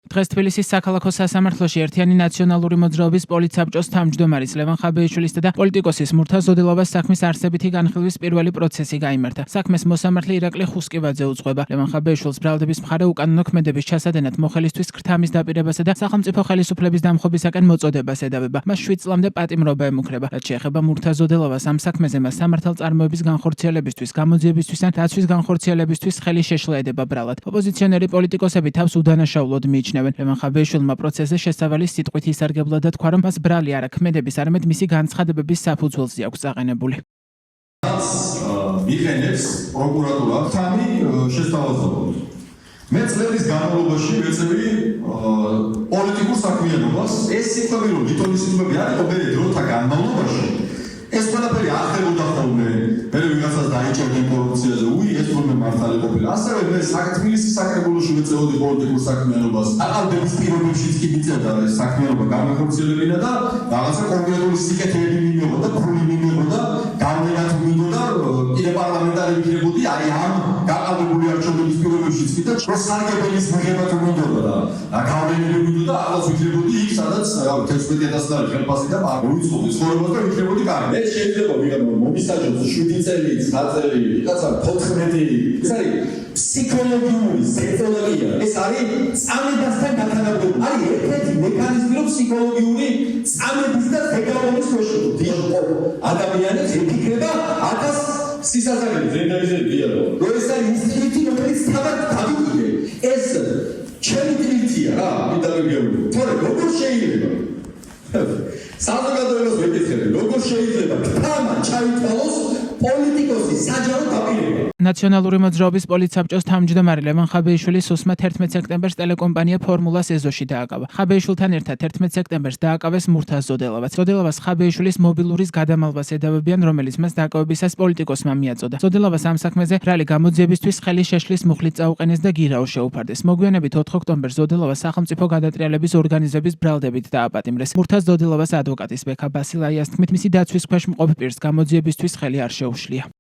დღეს თბილისის საქალაქო სასამართლოში ერთიანი ნაციონალური მოძრაობის პოლიცსაბჭოს თავმჯდომარის ლევან ხაბეიშვილისა და პოლიტიკოსის მურთაზ ზოდელოვას საქმის არსებითი განხილვის პირველი პროცესი გაიმართა. საქმეს მოსამართლე ირაკლი ხუსკივაძე უძღვება. ლევან ხაბეიშვილს ბრალდების მხარე უკანონო ქმედების ჩასადენად მოხელისთვის ქრთამის დაპირებასა და სახელმწიფო ხელისუფლების დამხობისაკენ მოწოდებას ედავება. მას 7 წლამდე პატიმრობა ემუქრება. რაც შეეხება მურთაზ ზოდელოვას ამ საქმეზე მას სამართალწარმოების განხორციელებისთვის, გამოძიებისთვის ან დაცვის განხორციელებისთვის ხელი შეშლა ედება ბრალად. ოპოზიციონერი პოლიტიკოსები თავს უდანაშაულოდ მიიჩნევენ. ლევან ხაბეიშვილმა პროცესზე შესავალი სიტყვით ისარგებლა და თქვა, რომ მას ბრალი არა ქმედების, არამედ მისი განცხადებების საფუძველზე აქვს წაყენებული. მიყენებს პროკურატურა თამი შესთავაზებულად. მე წლების განმავლობაში ვეწევი პოლიტიკურ საქმიანობას. ეს სიტყვები რომ ლიტონის სიტყვები არის, ობერე დროთა განმავლობაში ეს ყველაფერი ახლებოდა ხოლმე. მე ვიღაცას დაიჭერდნენ კორუფციაზე, ეს ხოლმე მართალი ყოფილა. ასევე მე თბილისის საკრებულოში ვეწეოდი პოლიტიკურ საქმიანობას. აყალდების პირობებშიც კი მიწევდა ეს საქმიანობა განახორციელებინა და რაღაცა კონკრეტული სიკეთეები მიმეღო და ფული მიმეღო და გავლენაც მინდოდა კიდე პარლამენტარი ვიქნებოდი აი ამ გაყალდებული არჩევნების პირობებშიც კი და სარგებელის მიღება თუ მინდოდა და გავლენები მინდოდა აღარ ვიქნებოდი იქ სადაც 11,000 ლარი ხელფასი და მოიწოვდი ცხოვრებას და ვიქნებოდი კარგი. ეს შეიძლება ვიღებ მომისაჯოს 7 წელი, 9 წელი, რაღაცა 14. ეს არის ფსიქოლოგიური ზეწოლია. ეს არის წამებასთან დაკავშირებული. არის ერთ-ერთი მექანიზმი, რომ ფსიქოლოგიური წამების და ზეგავლენის ქვეშ დიახო ადამიანებს იფიქრება აკას სისასაღები ზენდაიზებია რომ ეს არის ინსტინქტი, რომელიც თავად დავიგე. ეს ჩემი ინსტინქტია რა, მიდაგებიარო. თორე როგორ შეიძლება საზოგადოებას ვეკითხები, როგორ შეიძლება თამა ჩაითვალოს პოლიტიკოსის საჯარო დაპირება. ნაციონალური მოძრაობის პოლიცსაბჭოს თავმჯდომარე ლევან ხაბეიშვილის უსმა 11 სექტემბერს ტელეკომპანია ფორმულას ეზოში დააკავა. ხაბეიშვილთან ერთად 11 სექტემბერს დააკავეს მურთაზ ზოდელოვაც. ზოდელოვას ხაბეიშვილის მობილურის გადამალვას ედავებიან, რომელიც მას დაკავებისას პოლიტიკოსმა მიაწოდა. ზოდელოვას ამ საქმეზე ბრალი გამოძიებისთვის ხელი შეშლის მუხლით წაუყენეს და გირაო შეუფარდეს. მოგვიანებით 4 ოქტომბერს ზოდელოვას სახელმწიფო გადატრიალების ორგანიზების ბრალდებით დააპატიმრეს. მურთაზ ზოდელოვას ადვოკატის ბექა ბასილაიას თქმით, მისი დაცვის ქვეშ მყოფ პირს გამოძიებისთვის ხელი არ შეუშლია.